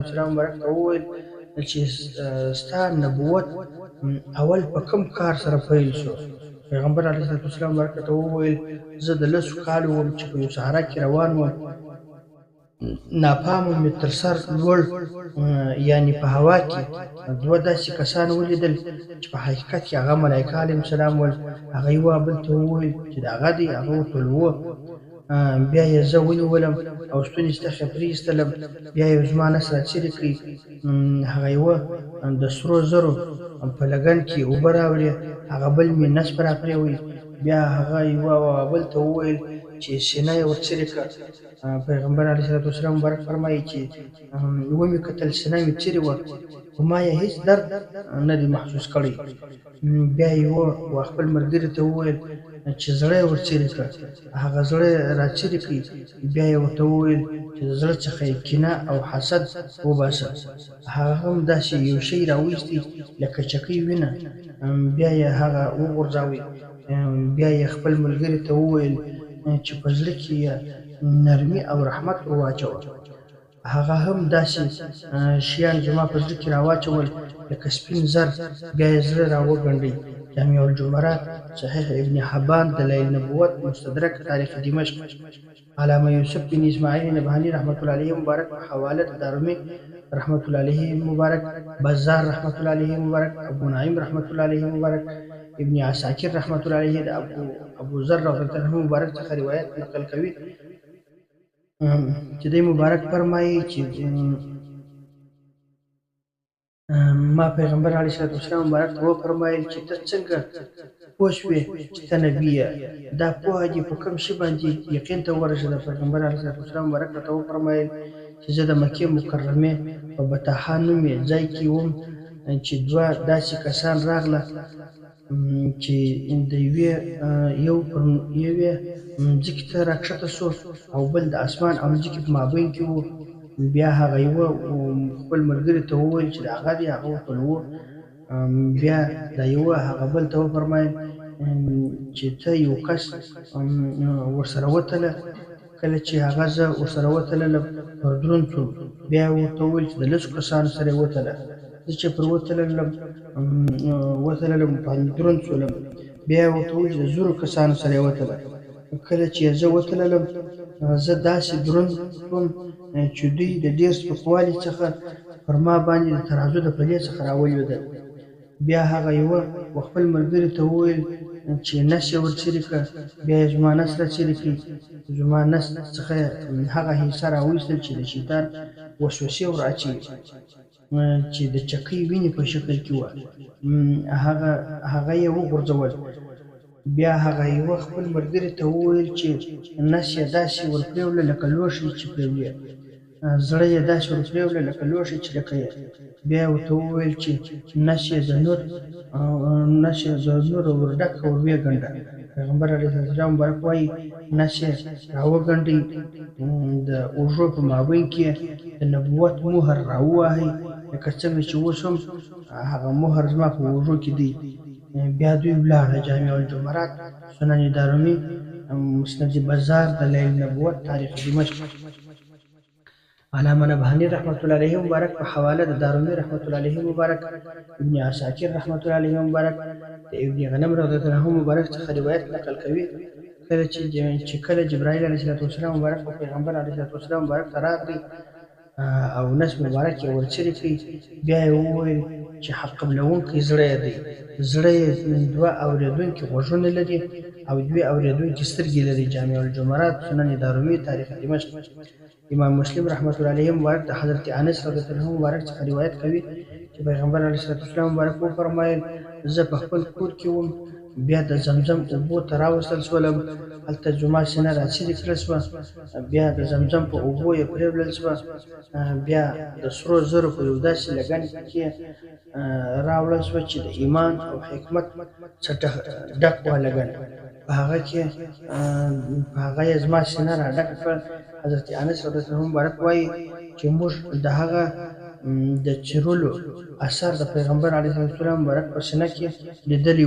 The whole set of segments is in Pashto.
والسلام مبارک ته وویل چې ستا نبوت اول په کوم کار سره پیل شو؟ پیغمبر علیه الصلوة والسلام مبارک ته وویل زه د 10 کالو وم چې په یو صحرا کې روان وم، ناپامه مې تر سر لوړ یعنې په هوا کې دوه داسې کسان ولیدل چې په حقیقت کې هغه ملایکه علیهم السلام ول. هغه یو بل ته وویل چې د هغه دی، هغه ورته وویل بیا یې زه ونیولم او ستوني ستخې پرې ایستلم، بیا یې زما نس راڅیرې کړې، هغه یوه د سرو زرو په لګن کې اوبه راوړې، هغه بل مې نس په راپرېوت، بیا هغه یوه بل ته وویل چې سینه یې ورڅیرې کړه. پیغمبر علیه الصلوة والسلام مبارک فرمایي چې ومې کتل سینه مې څیرې وه خو ما یې هېڅ درد نه دی محسوس کړی. بیا یې خپل ملګري ته وویل چې زړه یې ورڅیرې کړه، هغه زړه یې راڅیرې کړي، بیا یې ورته وویل چې د زړه څخه یې کینه او حسد وباسه. هغه هم داسې یو شی راویستی لکه چکۍ وینه، بیا یې هغه وغورځاوه. بیا یې خپل ملګري ته وویل چې په زړه کې یې نرمي او رحمت واچوه. هغه هم داسې شیان زما په زړه کې راواچول لکه سپین زر، بیا یې زړه راوګنډی. جامع الجمرات، صحیح ابن حبان، دلایل نبوت، مستدرک، تاریخ دمشق. علامه یوسف بن اسماعیل نبهانی رحمت الله علیه مبارک په حواله د دارمی رحمت الله علیه مبارک، بزار رحمت الله علیه مبارک، ابو نعیم رحمت الله علیه مبارک، ابن عساکر رحمت الله علیه د ابو ذر رضی الله عنه مبارک څخه روایت نقل کوي چې دی مبارک فرمایي چې ما پیغمبر علیه الصلوة والسلام مبارک ته وفرمایل چې ته څنګه پوه شوې چې ته نبي یې؟ دا پوهه دې په کوم شي باندې یقین ته ورسېده؟ پیغمبر علیه الصلوة والسلام مبارک ته وفرمایل چې زه د مکې مکرمې په بطحا نومې ځای کې وم چې دوه داسې کسان راغله چې د یو پر یوې مځکې ته راکښته سو او بل د اسمان او مځکې په مابین کې و. بیا هغه یوه خپل ملګري ته وویل چې د هغه دی، هغه ورته وویل. بیا دا یوه هغه بل ته وفرمایل چې ته یو کس ورسره وتله. کله چې هغه زه ورسره وتللم پر دروند شوم، بیا یې ورته وویل چې د 10 کسانو سره یې وتله. زه چې پر وتللم باندې دروند شولم، بیا یې ورته وویل چې د 10 کسانو سره یې وتله. کله چې زه وتللم زه داسې دروند شوم چې دوی د ډېر سپکوالي څخه پر ما باندې د ترازو د پلې څخه راولوېدل. بیا هغه یوه خپل ملګري ته وویل چې نس یې ورڅیرې کړه، بیا یې زما نس راڅیرې کړي. زما نس څخه هغه حصه راویستل چې د شیطان وسوسې ور اچوي چې د چکۍ وینې په شکل کې وه، هغه یې وغورځول. بیا هغه یوه خپل ملګري ته وویل چې نس یې داسې ورپرېوله لکه لوښی چې پرېولي، زړه یې داسې ورپرېوله لکه لوښی چې ډکوي. بیا یې ورته وویل چې نس یې د نور ورډکه ورویې پیغمبر علیه السلام مبارک وایي نس یې راوګنډئ، د اوږو په مابین کې د نبوت مهر راووهئ لکه څنګه چې اوس هم هغه مهر زما په اوږو کې دی. بیا دوی ولاړه. جامع الجمرات، سنن دارمی، مسند بزار، دلایل نبوت، تاریخ دمشق. علامه نبهانی رحمت الله علیه مبارک په حواله د دارمی رحمت الله علیه مبارک، ابن عساکر رحمت الله علیه مبارک د ابن غنم رضی الله عنه مبارک څخه روایت نقل کوي کله جبرائیل علیه السلام مبارک په پیغمبر علیه السلام مبارک ته راغی او نس مبارک یې ورڅیرې کړي. بیا یې وویل چې حق قبلونکی زړه یې دی، زړه یې 2 اورېدونکي غوږونه لري او 2 اورېدونکي سترګې لري. جامع الجمرات، سنن دارمی، تاریخ دمشق. امام مسلم رحمت الله علیه مبارک د حضرت انس رضی الله عنه مبارک څخه روایت کوي چې پیغمبر علیه السلام مبارک وفرمایل زه په خپل کور کې وم، بیا د زمزم اوبو ته راوستل شولم، هلته زما سینه راڅیرې کړل شوه، بیا د زمزم په اوبو یې پرېولل شوه، بیا د سرو زرو په یو داسې لګن کې راوړل شوه چې د ایمان او حکمت څخه ډک وه لګن، په هغه یې زما سینه را ډکه کړه. حضرت انس رضی الله عنه مبارک وایي چې موږ د هغه د چیرلو اثر د پیغمبر علیه السلام مبارک په سینه کې لیدلی و.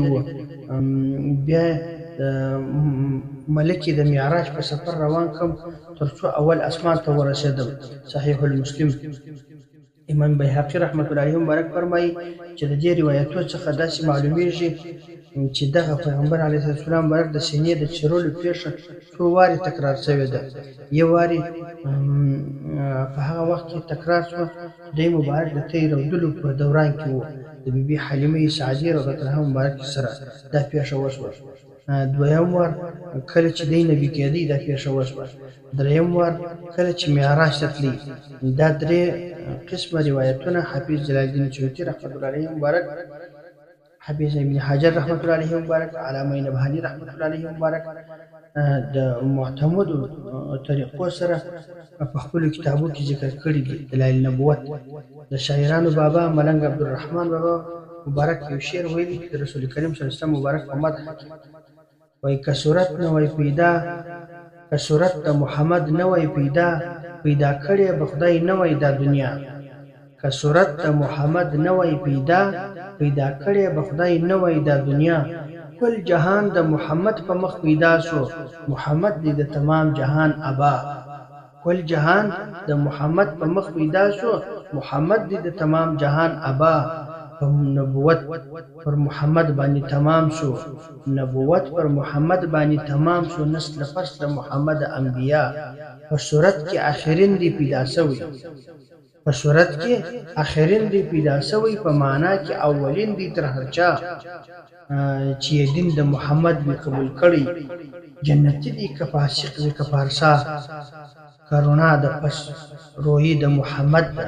بیا ملک د معراج په سفر روان کړم تر څو اول اسمان ته ورسېدم. صحیح المسلم. امام بیهقي رحمت الله علیه مبارک فرمایي چې د دې روایتو څخه داسې معلومیږي چې دغه پیغمبر علیه السلام مبارک د سینې د چیرلو پیښه څو وارې تکرار شوې ده. یو وارې په هغه وخت کې تکرار شوه چې دی مبارک د تیر رودلو په دوران کې و، د بیبي حلیمه سعدیه رضی الله عنها مبارک سره دا پیښه وشوه. دویم وار کله چې دی نبي کېدی دا پیښه وشوه. دریم وار کله چې معراج ته تللی. دا درې قسمه روایتونه حافظ جلال الدین سیوطي رحمت الله علیه مبارک، حافظ ابن حجر رحمت الله علیه مبارک، علامه نبهانی رحمت الله علیه مبارک د معتمدو طریقو سره په خپلو کتابو کې ذکر کړي دي. دلایل نبوت د شاعرانو بابا ملنګ عبدالرحمن بابا مبارک یو شعر ویلي د رسول کریم صلی الله علیه وسلم مبارک په مدح کې وایي که صورت نه وای پیدا، که صورت د محمد نه وای پیدا، پیدا کړی به خدای نه وای دا دنیا. که صورت د محمد نه وای پیدا، پیدا کړی به خدای نه وای دا دنیا. کل جهان د محمد په مخ پیدا شو، محمد دی د تمام جهان ابا. کل جهان د محمد په مخ پیدا شو، محمد دی د تمام جهان ابا. په نبوت پر محمد باندې تمام شو، نبوت پر محمد باندې تمام شو، نسل فصل محمد انبیا. په صورت کې آخرین دی پیدا شوی، په صورت کې آخرین دی پیدا شوی، په معنا کې اولین دی تر هر چا. چې دین د محمد وی قبول کړی، جنتی دی که فاسق وی که پارسا. کرونا د پس روی د محمد ده،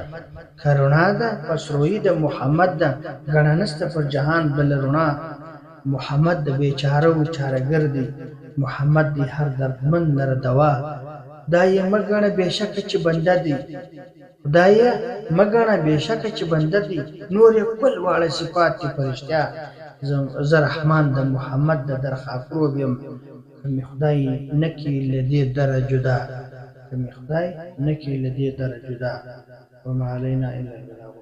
کرونا ده پس روی د محمد ده. ګڼه نسته پر جهان بل رونا، محمد د بیچاره و چارهګر دی، محمد دی هر دردمند لره دوا. دا یې مه ګڼه بېشکه چې بنده دی، خدای مه ګڼه بېشکه چې بنده دی، نور یې کل واړه صفات دي په رښتیا. زه رحمان د محمد د درخافروب یم، که مې خدای نه کړي له دې دره جدا، که مې خدای نه کړي له دې دره جدا. وما علینا الا البلاغ.